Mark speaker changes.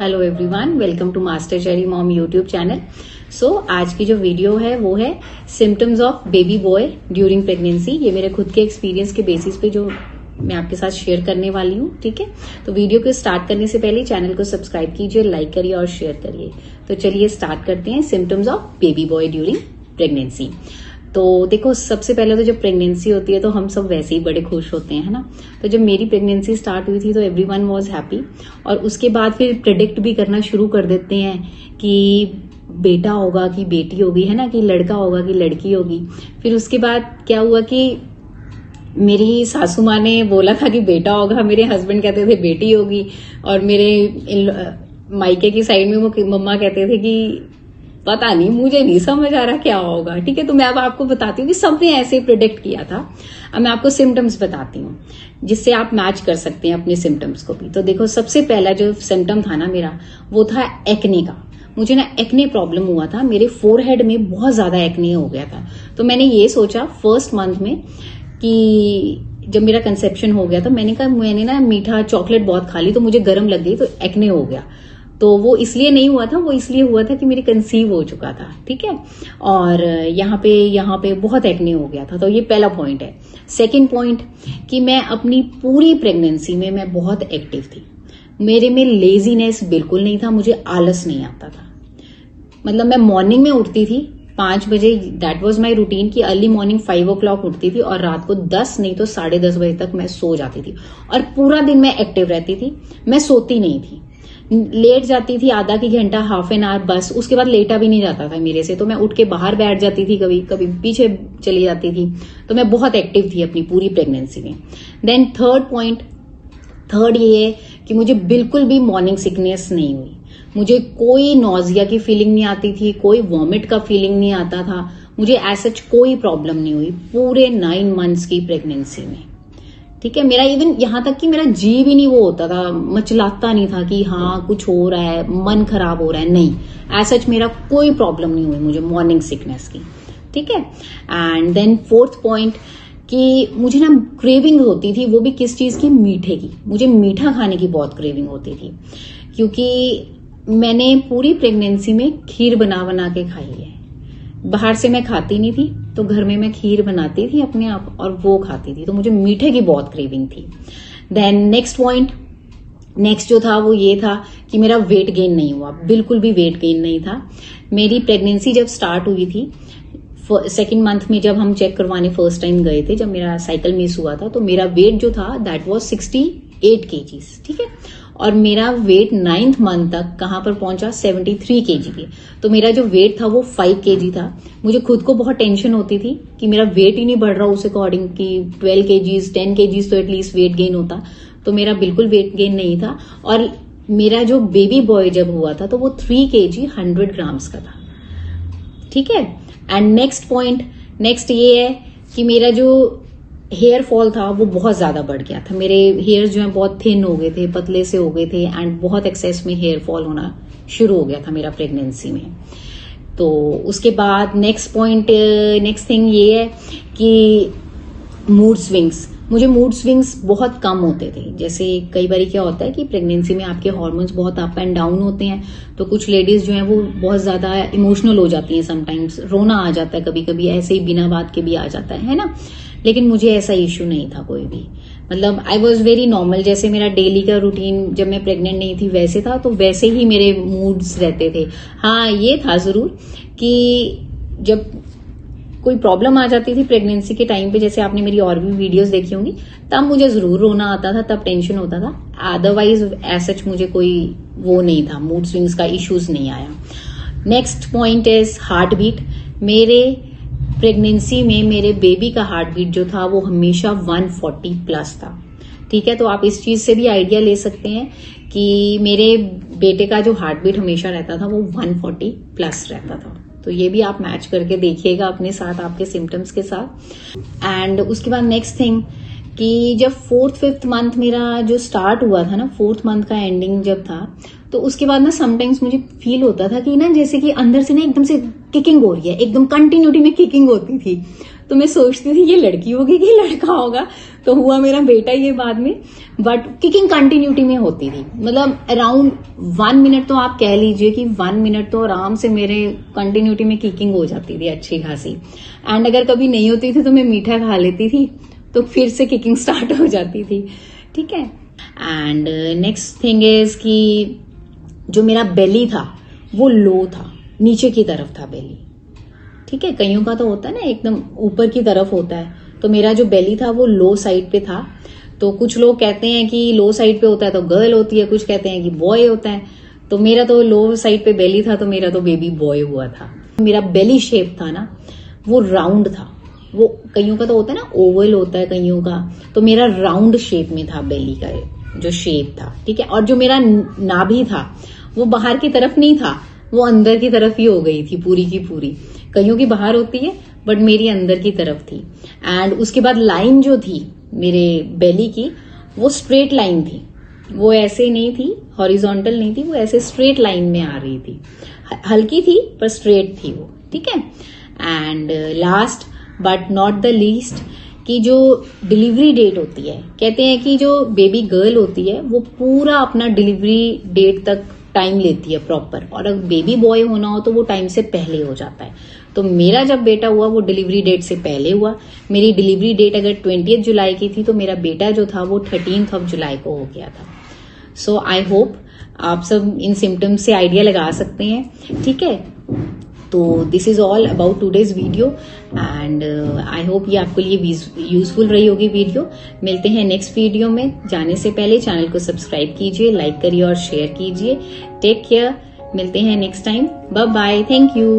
Speaker 1: Hello everyone, welcome to master cherry mom YouTube channel. So आज की जो video है वो है symptoms of baby boy during pregnancy. ये मेरे खुद के एक्सपीरियंस के बेसिस पे जो मैं आपके साथ शेयर करने वाली हूँ। ठीक है, तो वीडियो को स्टार्ट करने से पहले चैनल को सब्सक्राइब कीजिए, लाइक करिए और शेयर करिए। तो चलिए स्टार्ट करते हैं symptoms of baby boy during pregnancy. तो देखो, सबसे पहले तो जब प्रेगनेंसी होती है तो हम सब वैसे ही बड़े खुश होते हैं, है ना। तो जब मेरी प्रेगनेंसी स्टार्ट हुई थी तो एवरीवन वाज हैप्पी, और उसके बाद फिर प्रेडिक्ट भी करना शुरू कर देते हैं कि बेटा होगा कि बेटी होगी, है ना, कि लड़का होगा कि लड़की होगी। फिर उसके बाद क्या हुआ कि मेरी सासू माँ ने बोला था कि बेटा होगा, मेरे हस्बैंड कहते थे बेटी होगी, और मेरे मायके की साइड में वो मम्मा कहते थे कि पता नहीं, मुझे नहीं समझ आ रहा क्या होगा। ठीक है, तो मैं अब आपको बताती हूँ कि सबने ऐसे प्रेडिक्ट किया था। अब मैं आपको सिम्टम्स बताती हूँ जिससे आप मैच कर सकते हैं अपने सिम्टम्स को भी। तो देखो, सबसे पहला जो सिम्टम था ना मेरा, वो था एक्ने का। मुझे ना एक्ने प्रॉब्लम हुआ था, मेरे फोरहेड में बहुत ज्यादा एक्ने हो गया था। तो मैंने ये सोचा फर्स्ट मंथ में कि जब मेरा कंसेप्शन हो गया तो मैंने ना मीठा चॉकलेट बहुत खा ली, तो मुझे गर्म लग गई, तो एक्ने हो गया। तो वो इसलिए नहीं हुआ था, वो इसलिए हुआ था कि मेरी कंसीव हो चुका था। ठीक है, और यहाँ पे बहुत एक्ने हो गया था। तो ये पहला पॉइंट है। सेकंड पॉइंट कि मैं अपनी पूरी प्रेगनेंसी में मैं बहुत एक्टिव थी। मेरे में लेजीनेस बिल्कुल नहीं था, मुझे आलस नहीं आता था। मतलब मैं मॉर्निंग में उठती थी 5 बजे, दैट वाज माय रूटीन, कि अर्ली मॉर्निंग 5 o'clock उठती थी और रात को 10 नहीं तो 10:30 बजे तक मैं सो जाती थी, और पूरा दिन मैं एक्टिव रहती थी। मैं सोती नहीं थी, लेट जाती थी आधा की घंटा, हाफ एन आवर बस, उसके बाद लेटा भी नहीं जाता था मेरे से। तो मैं उठ के बाहर बैठ जाती थी, कभी कभी पीछे चली जाती थी। तो मैं बहुत एक्टिव थी अपनी पूरी प्रेगनेंसी में। देन थर्ड ये है कि मुझे बिल्कुल भी मॉर्निंग सिकनेस नहीं हुई। मुझे कोई नॉजिया की फीलिंग नहीं आती थी, कोई वॉमिट का फीलिंग नहीं आता था, मुझे ऐसा कोई प्रॉब्लम नहीं हुई पूरे 9 months की प्रेगनेंसी में। ठीक है, मेरा इवन यहां तक कि मेरा जी भी नहीं वो होता था, मचलाता नहीं था कि हाँ कुछ हो रहा है, मन खराब हो रहा है, नहीं, ऐसा मेरा कोई प्रॉब्लम नहीं हुई मुझे मॉर्निंग सिकनेस की। ठीक है, एंड देन फोर्थ पॉइंट कि मुझे ना क्रेविंग होती थी, वो भी किस चीज की, मीठे की। मुझे मीठा खाने की बहुत क्रेविंग होती थी, क्योंकि मैंने पूरी प्रेगनेंसी में खीर बना बना के खाई है। बाहर से मैं खाती नहीं थी, तो घर में मैं खीर बनाती थी अपने आप और वो खाती थी। तो मुझे मीठे की बहुत क्रेविंग थी। देन नेक्स्ट जो था वो ये था कि मेरा वेट गेन नहीं हुआ, बिल्कुल भी वेट गेन नहीं था। मेरी प्रेगनेंसी जब स्टार्ट हुई थी, सेकेंड मंथ में जब हम चेक करवाने फर्स्ट टाइम गए थे, जब मेरा साइकिल मिस हुआ था, तो मेरा वेट जो था दैट वाज 68 kgs। ठीक है, और मेरा वेट 9th मंथ तक कहां पर पहुंचा, 73 kg पे। तो मेरा जो वेट था वो 5 kg था। मुझे खुद को बहुत टेंशन होती थी कि मेरा वेट ही नहीं बढ़ रहा उस अकॉर्डिंग, कि 12 kgs 10 kgs तो एटलीस्ट वेट गेन होता। तो मेरा बिल्कुल वेट गेन नहीं था। और मेरा जो बेबी बॉय जब हुआ था तो वो 3 kg 100 grams का था। ठीक है, एंड नेक्स्ट ये है कि मेरा जो हेयर फॉल था वो बहुत ज्यादा बढ़ गया था। मेरे हेयर्स जो है बहुत थिन हो गए थे, पतले से हो गए थे, एंड बहुत एक्सेस में हेयर फॉल होना शुरू हो गया था मेरा प्रेगनेंसी में। तो उसके बाद नेक्स्ट थिंग ये है कि मूड स्विंग्स। मुझे मूड स्विंग्स बहुत कम होते थे। जैसे कई बार क्या होता है कि प्रेगनेंसी में आपके हार्मोन्स बहुत अप एंड डाउन होते हैं, तो कुछ लेडीज जो है वो बहुत ज्यादा इमोशनल हो जाती हैं, समटाइम्स रोना आ जाता है, कभी कभी ऐसे ही बिना बात के भी आ जाता है ना। लेकिन मुझे ऐसा इश्यू नहीं था कोई भी। मतलब आई वॉज वेरी नॉर्मल, जैसे मेरा डेली का रूटीन जब मैं प्रेग्नेंट नहीं थी वैसे था, तो वैसे ही मेरे मूड्स रहते थे। हाँ, ये था जरूर कि जब कोई प्रॉब्लम आ जाती थी प्रेगनेंसी के टाइम पे, जैसे आपने मेरी और भी वीडियोस देखी होंगी, तब मुझे जरूर रोना आता था, तब टेंशन होता था। अदरवाइज सच मुझे कोई वो नहीं था, मूड स्विंग्स का इश्यूज नहीं आया। Next point is heart beat. मेरे प्रेगनेंसी में मेरे बेबी का हार्ट बीट जो था वो हमेशा 140 प्लस था। ठीक है, तो आप इस चीज से भी आइडिया ले सकते हैं कि मेरे बेटे का जो हार्ट बीट हमेशा रहता था वो 140 प्लस रहता था। तो ये भी आप मैच करके देखिएगा अपने साथ, आपके सिम्टम्स के साथ। एंड उसके बाद नेक्स्ट थिंग कि जब 4th-5th मंथ मेरा जो स्टार्ट हुआ था ना, 4th मंथ का एंडिंग जब था, तो उसके बाद ना समटाइम्स मुझे फील होता था कि ना जैसे कि अंदर से ना एकदम से किकिंग हो रही है, एकदम कंटिन्यूटी में किकिंग होती थी। तो मैं सोचती थी ये लड़की होगी कि लड़का होगा, तो हुआ मेरा बेटा ये बाद में। बट किकिंग कंटिन्यूटी में होती थी, मतलब अराउंड 1 मिनट तो आप कह लीजिए कि 1 मिनट तो आराम से मेरे कंटिन्यूटी में किकिंग हो जाती थी अच्छी खासी। एंड अगर कभी नहीं होती थी तो मैं मीठा खा लेती थी, तो फिर से किकिंग स्टार्ट हो जाती थी, ठीक है। एंड नेक्स्ट थिंग इज कि जो मेरा बेली था वो लो था, नीचे की तरफ था बेली, ठीक है। कईयों का तो होता है ना एकदम ऊपर की तरफ होता है, तो मेरा जो बेली था वो लो साइड पे था। तो कुछ लोग कहते हैं कि लो साइड पे होता है तो गर्ल होती है, कुछ कहते हैं कि बॉय होता है। तो मेरा तो लो साइड पे बेली था, तो मेरा तो बेबी बॉय हुआ था। मेरा बेली शेप था ना वो राउंड था, वो कईयों का तो होता है ना ओवल होता है कईयों का, तो मेरा राउंड शेप में था बेली का जो शेप था, ठीक है। और जो मेरा नाभि था वो बाहर की तरफ नहीं था, वो अंदर की तरफ ही हो गई थी पूरी की पूरी। कईयों की बाहर होती है बट मेरी अंदर की तरफ थी। एंड उसके बाद लाइन जो थी मेरे बेली की वो स्ट्रेट लाइन थी, वो ऐसे नहीं थी, हॉरिजॉन्टल नहीं थी, वो ऐसे स्ट्रेट लाइन में आ रही थी, हल्की थी पर स्ट्रेट थी वो, ठीक है। And last but not the least कि जो डिलीवरी डेट होती है, कहते हैं कि जो बेबी गर्ल होती है वो पूरा अपना डिलीवरी डेट तक टाइम लेती है प्रॉपर, और अगर बेबी बॉय होना हो तो वो टाइम से पहले हो जाता है। तो मेरा जब बेटा हुआ वो डिलीवरी डेट से पहले हुआ। मेरी डिलीवरी डेट अगर 20 जुलाई की थी तो मेरा बेटा जो था वो 13 जुलाई को हो गया था। सो आई होप आप सब इन सिम्टम्स से आइडिया लगा सकते हैं, ठीक है। तो this is all about today's video and I hope ये आपके लिए यूजफुल रही होगी वीडियो। मिलते हैं नेक्स्ट वीडियो में। जाने से पहले चैनल को सब्सक्राइब कीजिए, लाइक करिए और शेयर कीजिए। टेक केयर, मिलते हैं next time. Bye bye, thank you.